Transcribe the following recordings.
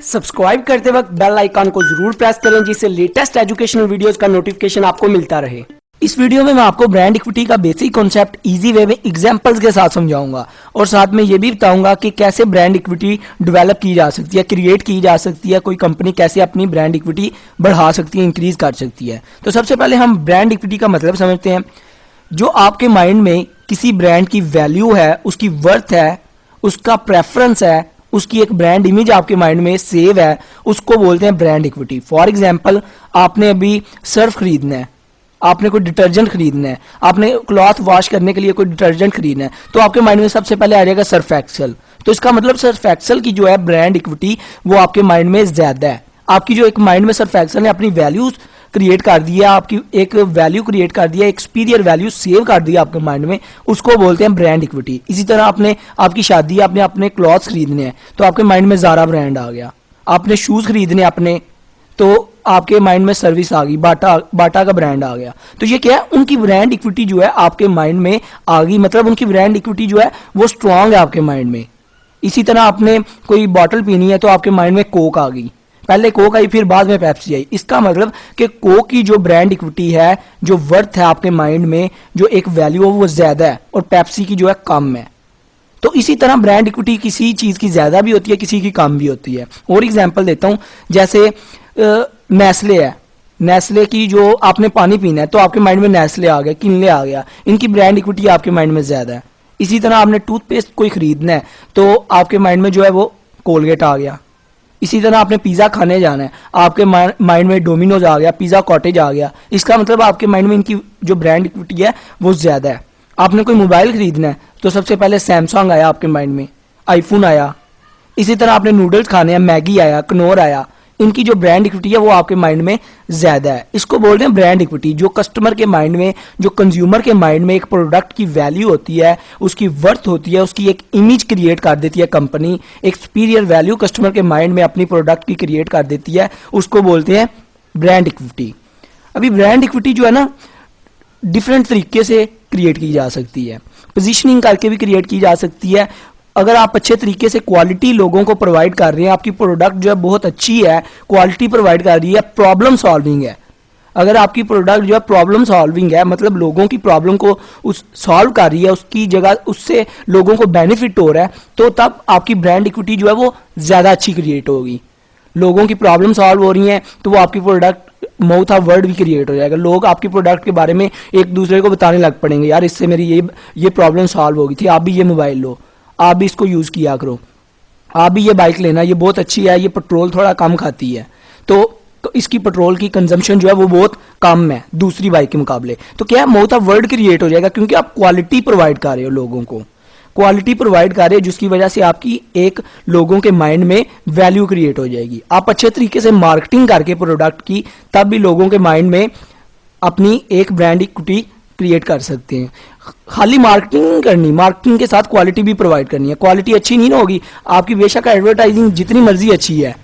Subscribe करते वक्त bell icon को जरूर प्रेस करें जिससे लेटेस्ट एजुकेशनल वीडियोस का नोटिफिकेशन आपको मिलता रहे। इस वीडियो में मैं आपको ब्रांड इक्विटी का बेसिक कॉन्सेप्ट इजी वे में एग्जांपल्स के साथ समझाऊंगा और साथ में ये भी बताऊंगा कि कैसे ब्रांड इक्विटी डेवलप की जा सकती है, क्रिएट की जा सकती है, कोई कंपनी कैसे अपनी ब्रांड इक्विटी बढ़ा सकती है, इंक्रीज कर सकती है। तो सबसे पहले हम ब्रांड इक्विटी का मतलब समझते हैं। जो आपके माइंड में किसी ब्रांड की वैल्यू है, उसकी वर्थ है, उसका प्रेफरेंस है, उसकी एक ब्रांड इमेज आपके माइंड में सेव है, उसको बोलते हैं ब्रांड इक्विटी। फॉर एग्जांपल, आपने अभी सर्फ खरीदना है, आपने कोई डिटर्जेंट खरीदना है, आपने क्लॉथ वॉश करने के लिए कोई डिटर्जेंट खरीदना है, तो आपके माइंड में सबसे पहले आ जाएगा सर्फ एक्सेल। तो इसका मतलब सर्फ एक्सेल की जो है ब्रांड इक्विटी वो आपके माइंड में ज्यादा है। आपकी जो एक माइंड में सर्फ एक्सेल ने अपनी वैल्यूज क्रिएट कर दिया, आपकी एक वैल्यू क्रिएट कर दिया, एक सुपीरियर वैल्यू सेव कर दिया आपके माइंड में, उसको बोलते हैं ब्रांड इक्विटी। इसी तरह आपने आपकी शादी, आपने अपने क्लॉथ्स खरीदने हैं तो आपके माइंड में ज़ारा ब्रांड आ गया। आपने शूज खरीदने अपने तो आपके माइंड में सर्विस आ गई, बाटा का ब्रांड आ गया। तो ये क्या है, उनकी ब्रांड इक्विटी जो है आपके माइंड में आ गई, मतलब उनकी ब्रांड इक्विटी जो है वो स्ट्रांग है आपके माइंड में। इसी तरह आपने कोई बॉटल पीनी है तो आपके माइंड में कोक आ गई, पहले कोक आई फिर बाद में पेप्सी आई। इसका मतलब कि कोक की जो ब्रांड इक्विटी है, जो वर्थ है आपके माइंड में, जो एक वैल्यू है वो ज्यादा है और पेप्सी की जो है कम है। तो इसी तरह ब्रांड इक्विटी किसी चीज की ज्यादा भी होती है, किसी की कम भी होती है। और एग्जांपल देता हूं, जैसे नेस्ले है, नेस्ले की जो आपने पानी पीना है तो आपके माइंड में नेस्ले आ गया, किनले आ गया, इनकी ब्रांड इक्विटी आपके माइंड में ज्यादा है। इसी तरह आपने टूथपेस्ट कोई खरीदना है तो आपके माइंड में जो है वो कोलगेट आ गया। इसी तरह आपने पिज्जा खाने जाना है, आपके माइंड में डोमिनोज आ गया, पिज्जा कॉटेज आ गया। इसका मतलब आपके माइंड में इनकी जो ब्रांड इक्विटी है वो ज्यादा है। आपने कोई मोबाइल खरीदना है तो सबसे पहले सैमसंग आया आपके माइंड में, आईफोन आया। इसी तरह आपने नूडल्स खाने हैं, मैगी आया, कनोर आया। इनकी जो ब्रांड इक्विटी है वो आपके माइंड में ज्यादा है। इसको बोलते हैं ब्रांड इक्विटी। जो कस्टमर के माइंड में, जो कंज्यूमर के माइंड में एक प्रोडक्ट की वैल्यू होती है, उसकी वर्थ होती है, उसकी एक इमेज क्रिएट कर देती है कंपनी, एक सुपीरियर वैल्यू कस्टमर के माइंड में अपनी प्रोडक्ट की क्रिएट कर देती है, उसको बोलते हैं ब्रांड इक्विटी। अभी ब्रांड इक्विटी जो है ना, डिफरेंट तरीके से क्रिएट की जा सकती है। पोजिशनिंग करके भी क्रिएट की जा सकती है। अगर आप अच्छे तरीके से क्वालिटी लोगों को प्रोवाइड कर रहे हैं, आपकी प्रोडक्ट जो है बहुत अच्छी है, क्वालिटी प्रोवाइड कर रही है, प्रॉब्लम सॉल्विंग है। अगर आपकी प्रोडक्ट जो है प्रॉब्लम सॉल्विंग है, मतलब लोगों की प्रॉब्लम को उस सॉल्व कर रही है, उसकी जगह उससे लोगों को बेनिफिट हो रहा है, तो तब आपकी ब्रांड इक्विटी जो है वो ज्यादा अच्छी क्रिएट होगी। लोगों की प्रॉब्लम सॉल्व हो रही है तो वो आपकी प्रोडक्ट माउथ ऑफ वर्ड भी क्रिएट हो जाएगा। लोग आपकी प्रोडक्ट के बारे में एक दूसरे को बताने लग पड़ेंगे, यार इससे मेरी ये प्रॉब्लम सॉल्व हो गई थी, आप भी ये मोबाइल लो, आप भी इसको यूज किया करो, आप भी ये बाइक लेना, ये बहुत अच्छी है, ये पेट्रोल थोड़ा कम खाती है, तो इसकी पेट्रोल की कंजम्पशन जो है वो बहुत कम है दूसरी बाइक के मुकाबले। तो क्या है, माउथ ऑफ वर्ड क्रिएट हो जाएगा क्योंकि आप क्वालिटी प्रोवाइड कर रहे हो, लोगों को क्वालिटी प्रोवाइड कर रहे हो, जिसकी वजह से आपकी एक लोगों के माइंड में वैल्यू क्रिएट हो जाएगी। आप अच्छे तरीके से मार्केटिंग करके प्रोडक्ट की, तब भी लोगों के माइंड में अपनी एक ब्रांड इक्विटी क्रिएट कर सकते हैं। खाली मार्केटिंग करनी, मार्केटिंग के साथ क्वालिटी भी प्रोवाइड करनी है। क्वालिटी अच्छी नहीं होगी, आपकी बेशक एडवर्टाइजिंग जितनी मर्जी अच्छी है,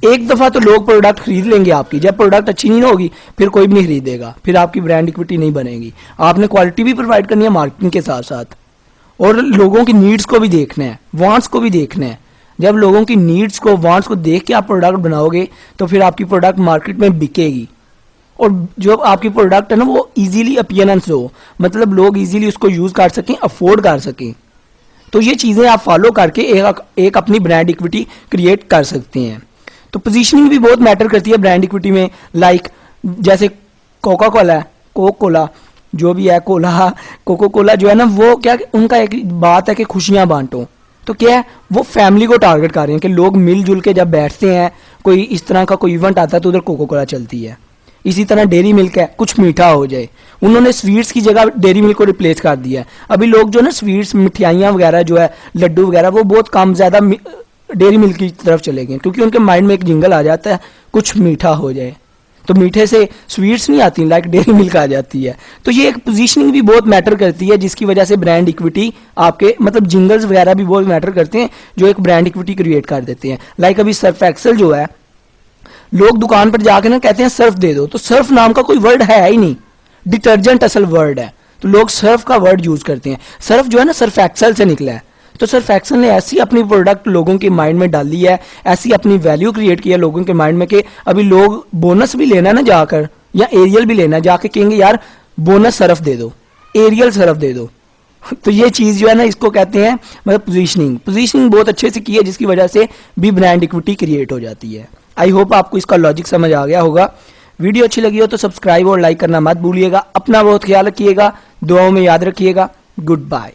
एक दफा तो लोग प्रोडक्ट खरीद लेंगे आपकी। जब प्रोडक्ट अच्छी नहीं होगी फिर कोई भी नहीं खरीदेगा, फिर आपकी ब्रांड इक्विटी नहीं बनेगी। आपने क्वालिटी भी प्रोवाइड करनी है मार्केटिंग के साथ साथ, और लोगों की नीड्स को भी देखना है, वांट्स को भी देखना है। जब लोगों की नीड्स को, वांट्स को देख के आप प्रोडक्ट बनाओगे तो फिर आपकी प्रोडक्ट मार्केट में बिकेगी। और जो आपकी प्रोडक्ट है ना वो इजीली अपीयरेंस हो, मतलब लोग इजीली उसको यूज कर सकें, अफोर्ड कर सकें। तो ये चीजें आप फॉलो करके एक अपनी ब्रांड इक्विटी क्रिएट कर सकते हैं। तो पोजीशनिंग भी बहुत मैटर करती है ब्रांड इक्विटी में। लाइक जैसे कोका कोला है, कोक कोला जो भी है, कोला कोको कोला जो है ना, वो क्या, उनका एक बात है कि खुशियां बांटो। तो क्या है, वो फैमिली को टारगेट कर रहे हैं कि लोग मिलजुल के जब बैठते हैं, कोई इस तरह का कोई इवेंट आता है तो उधर कोको कोला चलती है। इसी तरह डेयरी मिल्क है, कुछ मीठा हो जाए, उन्होंने स्वीट्स की जगह डेयरी मिल्क को रिप्लेस कर दिया है। अभी लोग जो ना स्वीट्स, मिठाइयाँ वगैरह जो है, लड्डू वगैरह, वो बहुत कम ज्यादा डेयरी मिल्क की तरफ चले गए क्योंकि उनके माइंड में एक जिंगल आ जाता है, कुछ मीठा हो जाए। तो मीठे से स्वीट्स नहीं आती, लाइक डेयरी मिल्क आ जाती है। तो ये एक पोजीशनिंग भी बहुत मैटर करती है, जिसकी वजह से ब्रांड इक्विटी आपके, मतलब जिंगल्स वगैरह भी बहुत मैटर करते हैं जो एक ब्रांड इक्विटी क्रिएट कर देते हैं। लाइक अभी सर्फ एक्सेल जो है, लोग दुकान पर जाके ना कहते हैं सर्फ दे दो, तो सर्फ नाम का कोई वर्ड है ही नहीं, डिटर्जेंट असल वर्ड है, तो लोग सर्फ का वर्ड यूज करते हैं। सर्फ जो है ना सर्फ एक्सेल से निकला है। तो सर फैक्सन ने ऐसी अपनी प्रोडक्ट लोगों के माइंड में डाल दी है, ऐसी अपनी वैल्यू क्रिएट की है लोगों के माइंड में कि अभी लोग बोनस भी लेना ना जाकर या एरियल भी लेना जाके कहेंगे यार बोनस सरफ दे दो, एरियल सरफ दे दो। तो ये चीज जो है ना इसको कहते हैं मतलब पोजीशनिंग बहुत अच्छे से की है, जिसकी वजह से भी ब्रांड इक्विटी क्रिएट हो जाती है। आई होप आपको इसका लॉजिक समझ आ गया होगा। वीडियो अच्छी लगी हो तो सब्सक्राइब और लाइक करना मत भूलिएगा। अपना बहुत ख्याल रखिएगा, दुआओं में याद रखिएगा। Good bye.